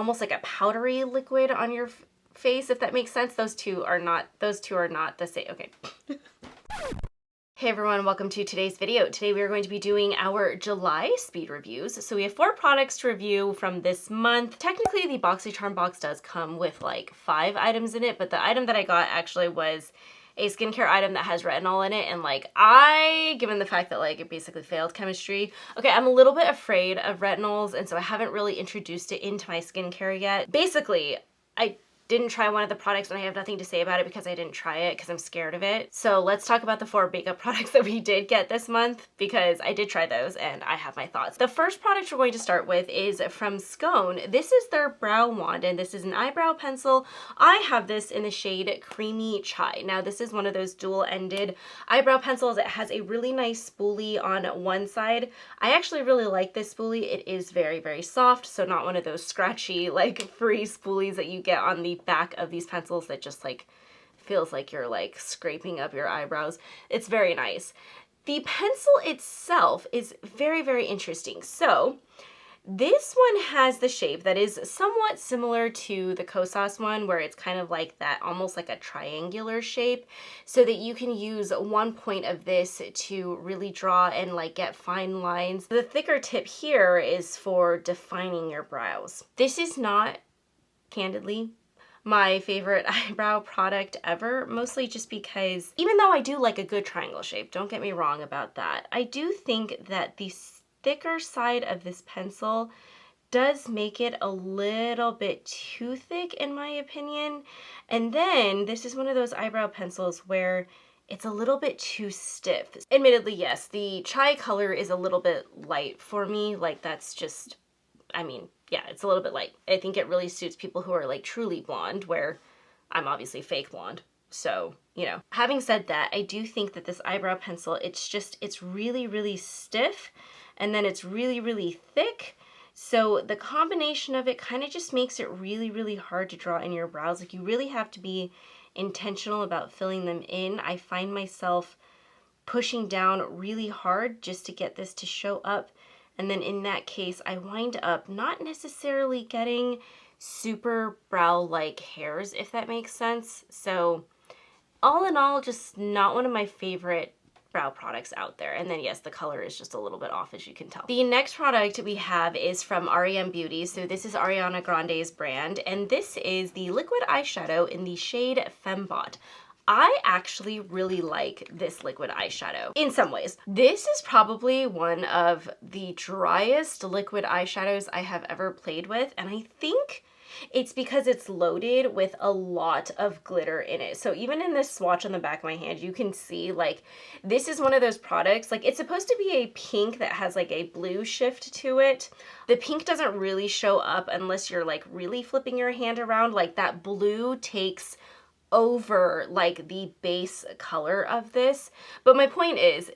almost like a powdery liquid on your face, if that makes sense. Those two are not the same. Okay. Hey everyone, welcome to today's video. Today we are going to be doing our July speed reviews. So we have 4 products to review from this month. Technically the BoxyCharm box does come with like 5 items in it, but the item that I got actually was a skincare item that has retinol in it, and like given the fact that like it basically failed chemistry, okay, I'm a little bit afraid of retinols, and so I haven't really introduced it into my skincare yet. Basically, I didn't try one of the products and I have nothing to say about it because I didn't try it because I'm scared of it. So let's talk about the 4 makeup products that we did get this month, because I did try those and I have my thoughts. The first product we're going to start with is from Skone. This is their brow wand, and this is an eyebrow pencil. I have this in the shade Creamy Chai. Now this is one of those dual-ended eyebrow pencils. It has a really nice spoolie on one side. I actually really like this spoolie. It is very, very soft, so not one of those scratchy like free spoolies that you get on the back of these pencils that just like feels like you're like scraping up your eyebrows. It's very nice. The pencil itself is very, very interesting. So this one has the shape that is somewhat similar to the Kosas one, where it's kind of like that, almost like a triangular shape, so that you can use one point of this to really draw and like get fine lines. The thicker tip here is for defining your brows. This is not, candidly, my favorite eyebrow product ever, mostly just because even though I do like a good triangle shape, don't get me wrong about that, I do think that the thicker side of this pencil does make it a little bit too thick in my opinion. And then this is one of those eyebrow pencils where it's a little bit too stiff. Admittedly, yes, the chai color is a little bit light for me. Like that's just, I mean, yeah, it's a little bit light. I think it really suits people who are like truly blonde, where I'm obviously fake blonde. So, you know, having said that, I do think that this eyebrow pencil, it's really, really stiff, and then it's really, really thick. So the combination of it kind of just makes it really, really hard to draw in your brows. Like you really have to be intentional about filling them in. I find myself pushing down really hard just to get this to show up. And then in that case, I wind up not necessarily getting super brow-like hairs, if that makes sense. So all in all, just not one of my favorite brow products out there. And then yes, the color is just a little bit off, as you can tell. The next product we have is from r.e.m Beauty. So this is Ariana Grande's brand, and this is the liquid eyeshadow in the shade Fembot. I actually really like this liquid eyeshadow in some ways. This is probably one of the driest liquid eyeshadows I have ever played with, and I think it's because it's loaded with a lot of glitter in it. So even in this swatch on the back of my hand, you can see like this is one of those products, like it's supposed to be a pink that has like a blue shift to it. The pink doesn't really show up unless you're like really flipping your hand around. Like that blue takes over like the base color of this. But my point is,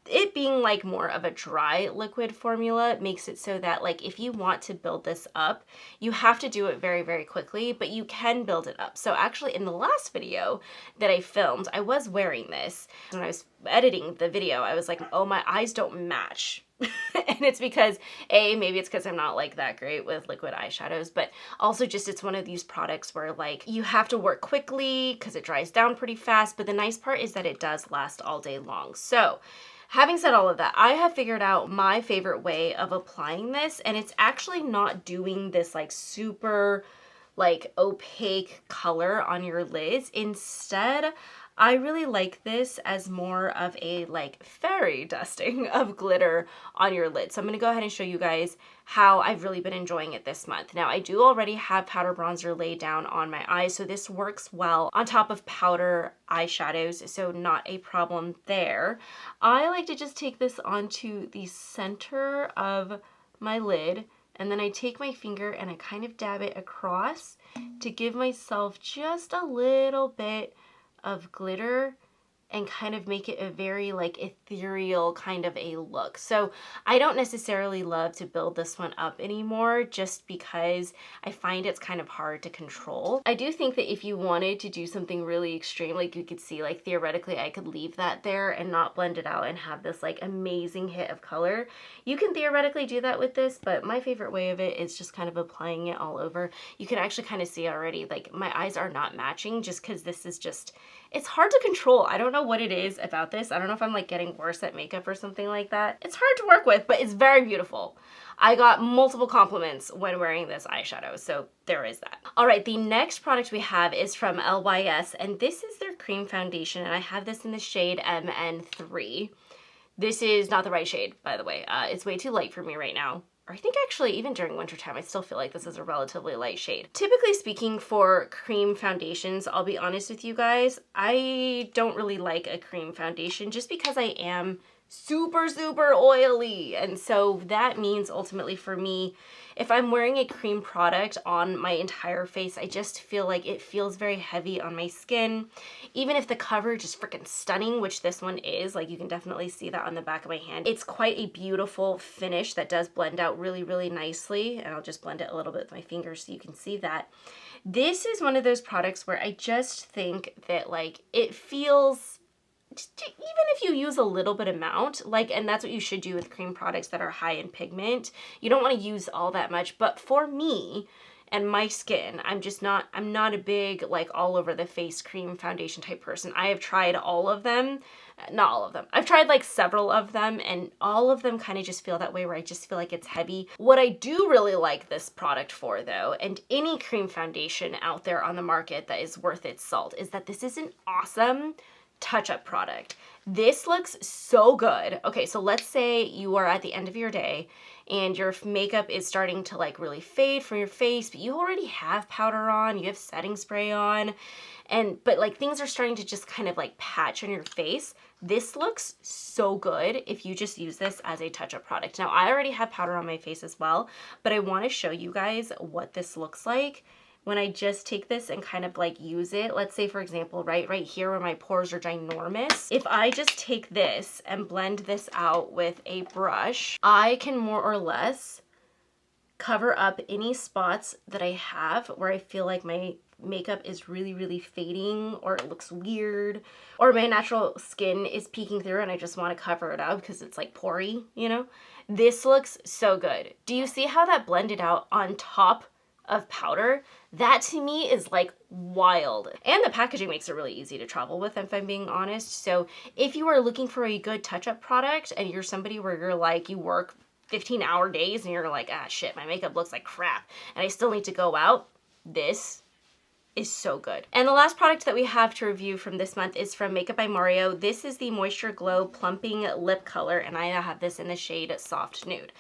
it being like more of a dry liquid formula makes it so that like if you want to build this up, you have to do it very, very quickly, but you can build it up. So actually in the last video that I filmed, I was wearing this. When I was editing the video, I was like, oh, my eyes don't match. And it's because maybe it's because I'm not like that great with liquid eyeshadows, but also just it's one of these products where like you have to work quickly because it dries down pretty fast. But the nice part is that it does last all day long. So having said all of that, I have figured out my favorite way of applying this, and it's actually not doing this like super like opaque color on your lids. Instead, I really like this as more of a like fairy dusting of glitter on your lid. So I'm gonna go ahead and show you guys how I've really been enjoying it this month. Now I do already have powder bronzer laid down on my eyes, so this works well on top of powder eyeshadows, so not a problem there. I like to just take this onto the center of my lid, and then I take my finger and I kind of dab it across to give myself just a little bit of glitter and kind of make it a very like ethereal kind of a look. So I don't necessarily love to build this one up anymore just because I find it's kind of hard to control. I do think that if you wanted to do something really extreme, like you could see, like theoretically I could leave that there and not blend it out and have this like amazing hit of color. You can theoretically do that with this, but my favorite way of it is just kind of applying it all over. You can actually kind of see already, like my eyes are not matching just because this is just, it's hard to control. I don't know what it is about this. I don't know if I'm like getting worse at makeup or something like that. It's hard to work with, but it's very beautiful. I got multiple compliments when wearing this eyeshadow, so there is that. All right, the next product we have is from LYS, and this is their cream foundation, and I have this in the shade MN3. This is not the right shade, by the way. It's way too light for me right now. Or I think actually even during wintertime, I still feel like this is a relatively light shade. Typically speaking for cream foundations, I'll be honest with you guys, I don't really like a cream foundation just because I am super, super oily. And so that means ultimately for me, if I'm wearing a cream product on my entire face, I just feel like it feels very heavy on my skin. Even if the coverage is freaking stunning, which this one is, like you can definitely see that on the back of my hand. It's quite a beautiful finish that does blend out really, really nicely. And I'll just blend it a little bit with my fingers so you can see that. This is one of those products where I just think that like it feels, even if you use a little bit amount, like, and that's what you should do with cream products that are high in pigment. You don't want to use all that much, but for me and my skin, I'm not a big, like, all over the face cream foundation type person. I have tried all of them, not all of them. I've tried like several of them, and all of them kind of just feel that way where I just feel like it's heavy. What I do really like this product for though, and any cream foundation out there on the market that is worth its salt, is that this is an awesome touch-up product. This looks so good. Okay, so let's say you are at the end of your day and your makeup is starting to like really fade from your face, but you already have powder on, you have setting spray on, but like things are starting to just kind of like patch on your face. This looks so good if you just use this as a touch-up product. Now, I already have powder on my face as well, but I want to show you guys what this looks like when I just take this and kind of like use it. Let's say, for example, right here where my pores are ginormous, if I just take this and blend this out with a brush, I can more or less cover up any spots that I have where I feel like my makeup is really, really fading, or it looks weird, or my natural skin is peeking through and I just want to cover it up because it's like pory, you know? This looks so good. Do you see how that blended out on top of powder? That to me is like wild. And the packaging makes it really easy to travel with, if I'm being honest. So if you are looking for a good touch-up product and you're somebody where you're like, you work 15-hour days and you're like, ah shit, my makeup looks like crap and I still need to go out, this is so good. And the last product that we have to review from this month is from Makeup by Mario. This is the MoistureGlow Plumping Lip Color, and I have this in the shade Soft Nude.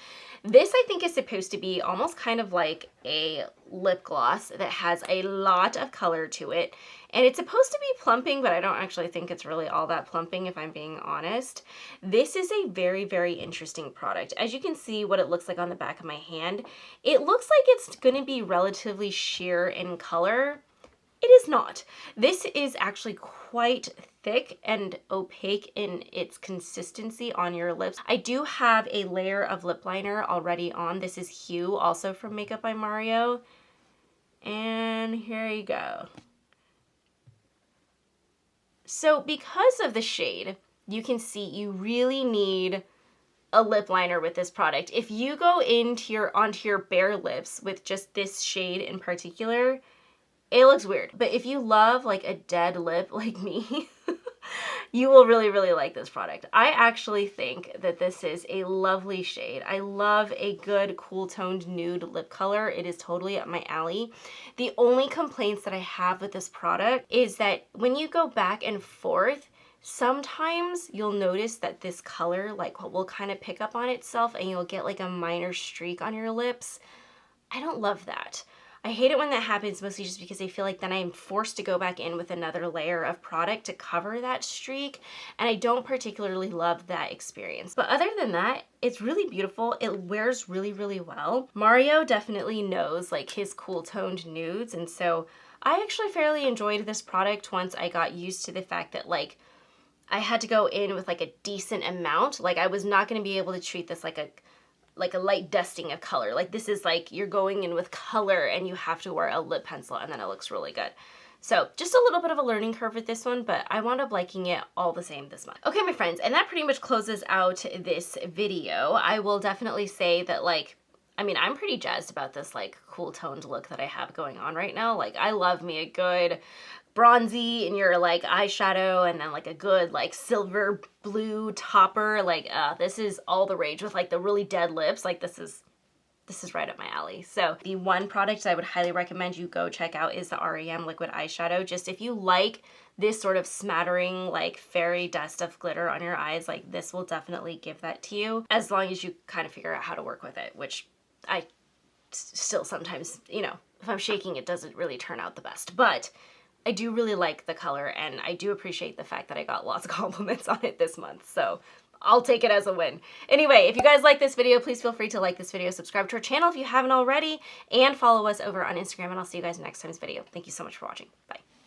This I think is supposed to be almost kind of like a lip gloss that has a lot of color to it. And it's supposed to be plumping, but I don't actually think it's really all that plumping, if I'm being honest. This is a very, very interesting product. As you can see what it looks like on the back of my hand, it looks like it's going to be relatively sheer in color. It is not. This is actually quite thick and opaque in its consistency on your lips. I do have a layer of lip liner already on. This is Hue, also from Makeup by Mario. And here you go. So because of the shade, you can see you really need a lip liner with this product. If you go onto your bare lips with just this shade in particular, it looks weird. But if you love like a dead lip like me, you will really, really like this product. I actually think that this is a lovely shade. I love a good cool toned nude lip color. It is totally up my alley. The only complaints that I have with this product is that when you go back and forth, sometimes you'll notice that this color like will kind of pick up on itself and you'll get like a minor streak on your lips. I don't love that. I hate it when that happens, mostly just because I feel like then I'm forced to go back in with another layer of product to cover that streak, and I don't particularly love that experience. But other than that, it's really beautiful. It wears really, really well. Mario definitely knows like his cool toned nudes, and so I actually fairly enjoyed this product once I got used to the fact that like I had to go in with like a decent amount. Like I was not going to be able to treat this like a light dusting of color. Like this is like you're going in with color and you have to wear a lip pencil and then it looks really good. So just a little bit of a learning curve with this one, but I wound up liking it all the same this month. Okay, my friends, and that pretty much closes out this video. I will definitely say that like, I mean, I'm pretty jazzed about this like cool toned look that I have going on right now. Like I love me a good bronzy in your like eyeshadow and then like a good like silver blue topper. Like this is all the rage with like the really dead lips. Like this is right up my alley. So the one product I would highly recommend you go check out is the r.e.m. Liquid Eyeshadow. Just if you like this sort of smattering like fairy dust of glitter on your eyes, like this will definitely give that to you, as long as you kind of figure out how to work with it, which I still sometimes, you know, if I'm shaking it doesn't really turn out the best. But I do really like the color and I do appreciate the fact that I got lots of compliments on it this month. So I'll take it as a win. Anyway, if you guys like this video, please feel free to like this video, subscribe to our channel if you haven't already, and follow us over on Instagram, and I'll see you guys in next time's video. Thank you so much for watching. Bye.